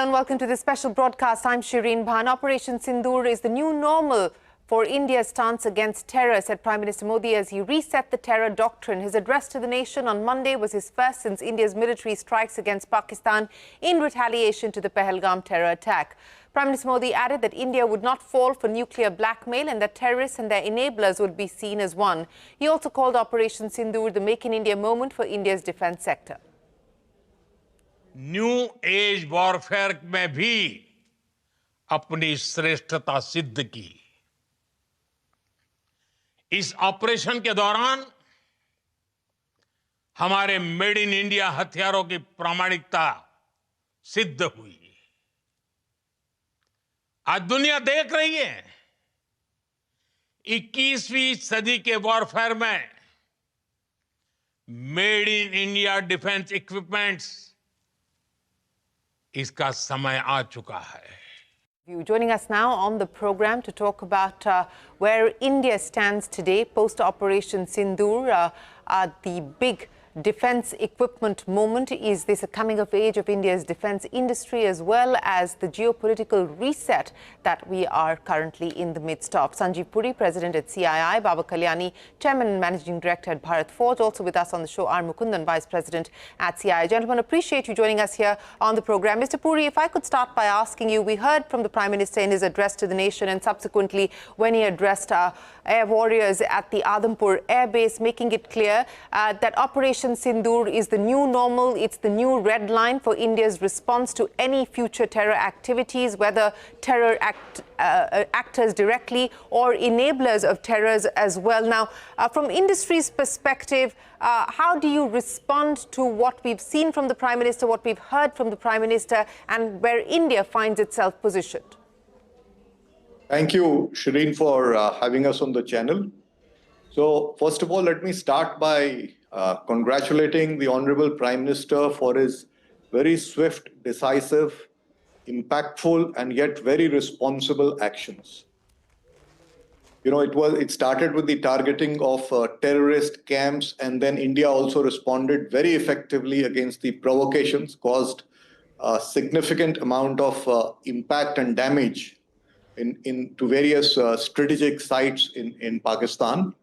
and welcome to this special broadcast. I'm Shireen Bhan. Operation Synindhur is the new normal for India's stance against terror, said Prime Minister Modi as he reset the terror doctrine. His address to the nation on Monday was his first since India's military strikes against Pakistan in retaliation to the Pahalgam terror attack. Prime Minister Modi added that India would not fall for nuclear blackmail and that terrorists and their enablers would be seen as one. He also called Operation Synindhur the Make in India moment for India's defence sector. New age warfare में भी अपनी श्रेष्ठता सिद्ध की। इस operation के दौरान हमारे मेड इन इंडिया हथियारों की प्रामाणिकता सिद्ध हुई। आज दुनिया देख रही है 21वीं सदी के वॉरफेयर में made in India defence equipments इसका समय आ चुका है। Joining us now on the program to talk about where India stands today post Operation Synindhur, the big defence equipment moment. Is this a coming of age of India's defence industry as well as the geopolitical reset that we are currently in the midst of? Sanjiv Puri, President at CII, Kalyani, Chairman and Managing Director at Bharat. Also with us on the show are Mukundan, Vice President at CII. Gentlemen, appreciate you joining us here on the program. Mr. Puri, if I could start by asking you, we heard from the Prime Minister in his address to the nation and subsequently when he addressed air warriors at the Adampur Air Base, making it clear that Operation Synindhur is the new normal. It's the new red line for India's response to any future terror activities, whether terror actors directly or enablers of terrors as well. Now, from industry's perspective, how do you respond to what we've seen from the Prime Minister, what we've heard from the Prime Minister, and where India finds itself positioned? Thank you, Shireen, for having us on the channel. So, first of all, let me start by congratulating the Honorable Prime Minister for his very swift, decisive, impactful, and yet very responsible actions. You know, it started with the targeting of terrorist camps, and then India also responded very effectively against the provocations, caused a significant amount of impact and damage to various strategic sites in Pakistan.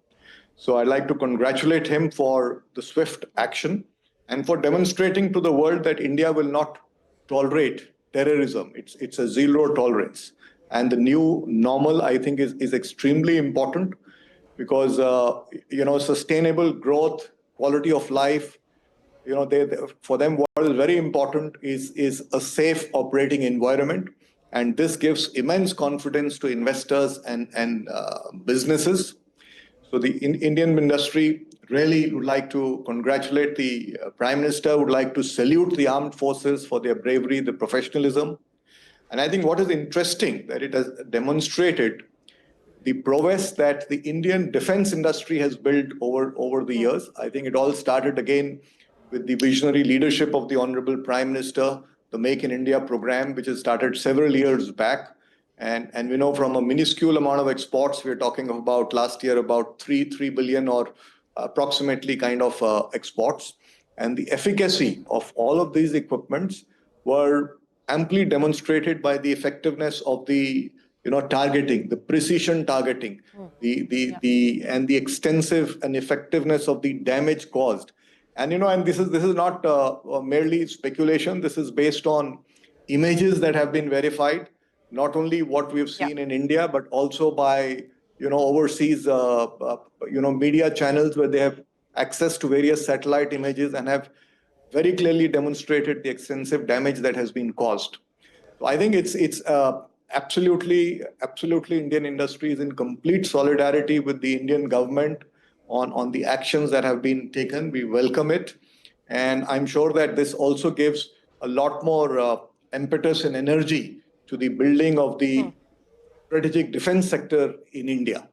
So I'd like to congratulate him for the swift action and for demonstrating to the world that India will not tolerate terrorism. It's a zero tolerance. And the new normal, I think, is extremely important because, sustainable growth, quality of life, for them, what is very important is a safe operating environment. And this gives immense confidence to investors and businesses. So the Indian industry really would like to congratulate the Prime Minister, would like to salute the armed forces for their bravery, the professionalism. And I think what is interesting that it has demonstrated the prowess that the Indian defense industry has built over the years. I think it all started again with the visionary leadership of the Honorable Prime Minister, the Make in India program, which has started several years back. And we know from a minuscule amount of exports, we're talking about last year about 3 billion or approximately kind of exports. And the efficacy of all of these equipments were amply demonstrated by the effectiveness of the targeting, the precision targeting, and the extensive and effectiveness of the damage caused. And and this is not merely speculation. This is based on images that have been verified. Not only what we've seen in India, but also by, overseas, media channels where they have access to various satellite images and have very clearly demonstrated the extensive damage that has been caused. So I think it's absolutely Indian industry is in complete solidarity with the Indian government on the actions that have been taken. We welcome it. And I'm sure that this also gives a lot more impetus and energy to the building of the strategic defense sector in India.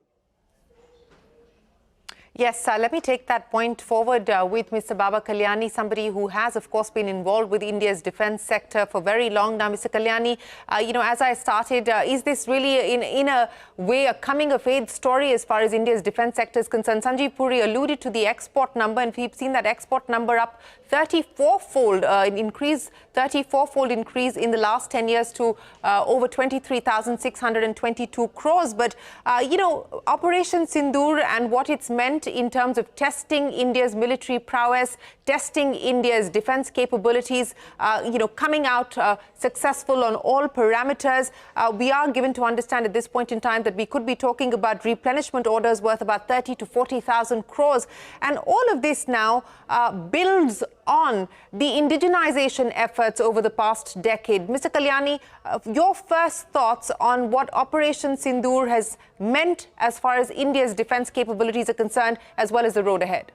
Yes, let me take that point forward with Mr. Baba Kalyani, somebody who has, of course, been involved with India's defence sector for very long now. Mr. Kalyani, as I started, is this really, in a way, a coming-of-age story as far as India's defence sector is concerned? Sanjiv Puri alluded to the export number, and we've seen that export number up 34-fold increase, 34-fold increase in the last 10 years to over 23,622 crores. But, Operation Sindoor and what it's meant in terms of testing India's military prowess, testing India's defense capabilities, coming out successful on all parameters. We are given to understand at this point in time that we could be talking about replenishment orders worth about 30 to 40,000 crores. And all of this now builds on the indigenization efforts over the past decade. Mr. Kalyani, your first thoughts on what Operation Sindoor has meant as far as India's defense capabilities are concerned, as well as the road ahead.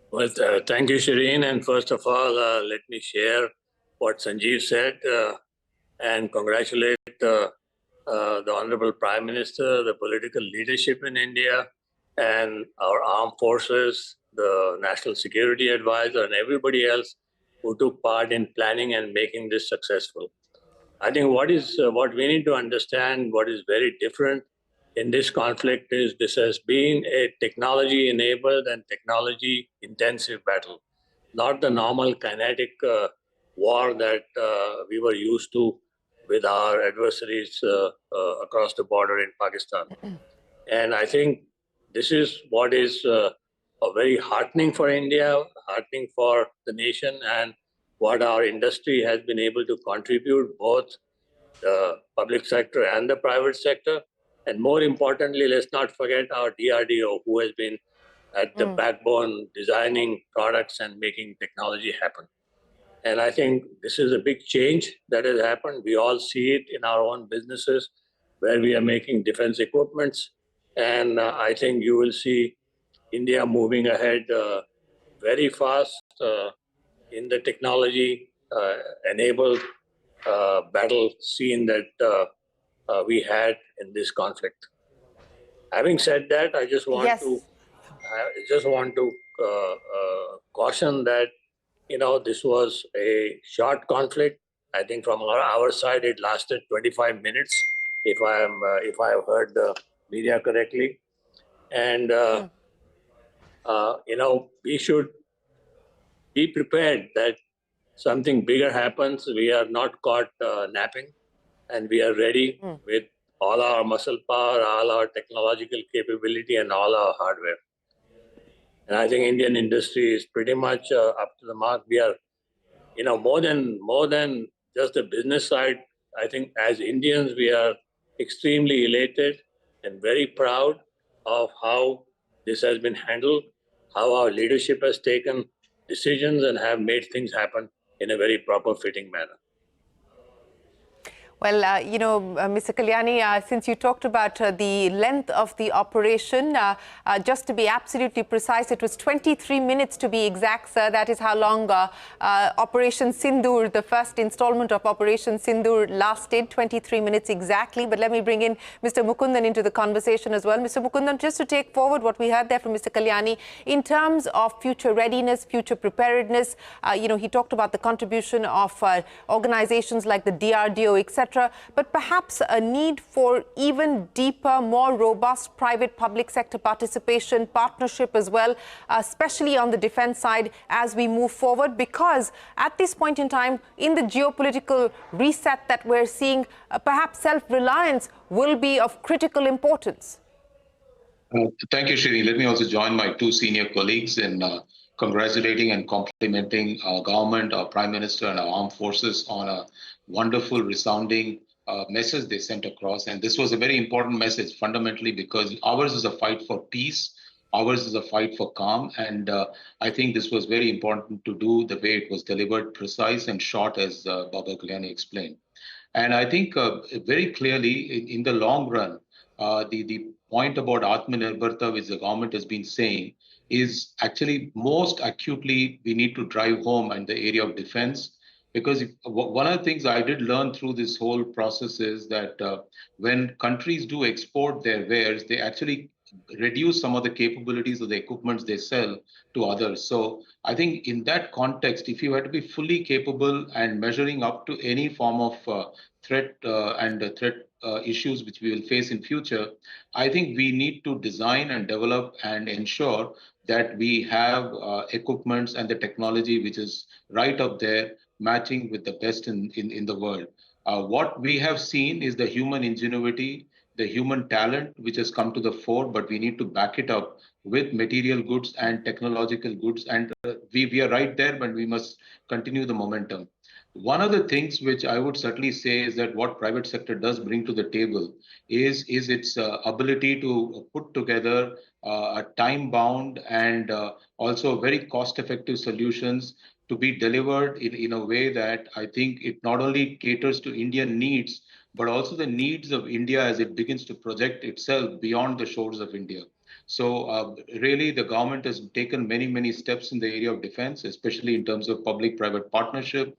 Well, thank you, Shireen. And first of all, let me share what Sanjeev said and congratulate the Honorable Prime Minister, the political leadership in India, and our armed forces, the National Security Advisor, and everybody else who took part in planning and making this successful. I think what we need to understand, what is very different in this conflict is this has been a technology-enabled and technology-intensive battle, not the normal kinetic war that we were used to with our adversaries across the border in Pakistan. And I think this is what is very heartening for India, heartening for the nation, and what our industry has been able to contribute, both the public sector and the private sector. And more importantly, let's not forget our DRDO, who has been at the backbone designing products and making technology happen. And I think this is a big change that has happened. We all see it in our own businesses where we are making defense equipments. And I think you will see India moving ahead very fast in the technology enabled battle scene that we had in this conflict. Having said that, I just want to caution that this was a short conflict. I think from our side it lasted 25 minutes, if I have heard the media correctly, and we should be prepared that something bigger happens. We are not caught napping, and we are ready with all our muscle power, all our technological capability, and all our hardware. And I think Indian industry is pretty much up to the mark. We are, more than just the business side. I think as Indians, we are extremely elated and very proud of how this has been handled, how our leadership has taken decisions and have made things happen in a very proper fitting manner. Well, Mr. Kalyani, since you talked about the length of the operation, just to be absolutely precise, it was 23 minutes to be exact, sir. That is how long Operation Sindoor, the first installment of Operation Sindoor, lasted, 23 minutes exactly. But let me bring in Mr. Mukundan into the conversation as well. Mr. Mukundan, just to take forward what we heard there from Mr. Kalyani, in terms of future readiness, future preparedness, he talked about the contribution of organizations like the DRDO, etc., but perhaps a need for even deeper, more robust private-public sector participation, partnership as well, especially on the defense side as we move forward, because at this point in time, in the geopolitical reset that we're seeing, perhaps self-reliance will be of critical importance. Thank you, Shri. Let me also join my two senior colleagues in congratulating and complimenting our government, our Prime Minister, and our armed forces on a wonderful, resounding message they sent across. And this was a very important message, fundamentally, because ours is a fight for peace. Ours is a fight for calm. And I think this was very important to do the way it was delivered, precise and short, as Baba Kalyani explained. And I think very clearly, in the long run, the point about Atmanirbharta, which the government has been saying, is actually most acutely we need to drive home in the area of defense. Because one of the things I did learn through this whole process is that when countries do export their wares, they actually reduce some of the capabilities of the equipments they sell to others. So I think in that context, if you had to be fully capable and measuring up to any form of threat and threat issues which we will face in future, I think we need to design and develop and ensure that we have equipments and the technology which is right up there, matching with the best in the world. What we have seen is the human ingenuity, the human talent which has come to the fore, but we need to back it up with material goods and technological goods. And we are right there, but we must continue the momentum. One of the things which I would certainly say is that what private sector does bring to the table is its ability to put together a time-bound and also very cost-effective solutions to be delivered in a way that I think it not only caters to Indian needs, but also the needs of India as it begins to project itself beyond the shores of India. So really, the government has taken many, many steps in the area of defense, especially in terms of public-private partnership,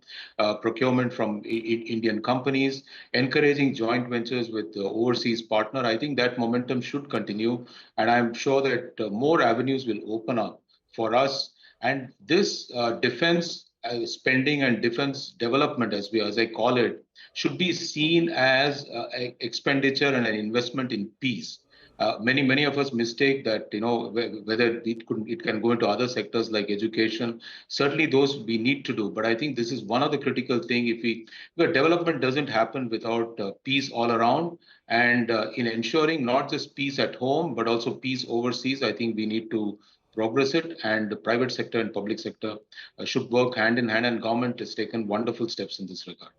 procurement from Indian companies, encouraging joint ventures with the overseas partner. I think that momentum should continue, and I'm sure that more avenues will open up for us. And this defense spending and defense development, as I call it, should be seen as expenditure and an investment in peace. Many of us mistake that, whether it can go into other sectors like education. Certainly those we need to do, but I think this is one of the critical thing. Where development doesn't happen without peace all around, and in ensuring not just peace at home but also peace overseas, I think we need to progress it, and the private sector and public sector should work hand in hand, and government has taken wonderful steps in this regard.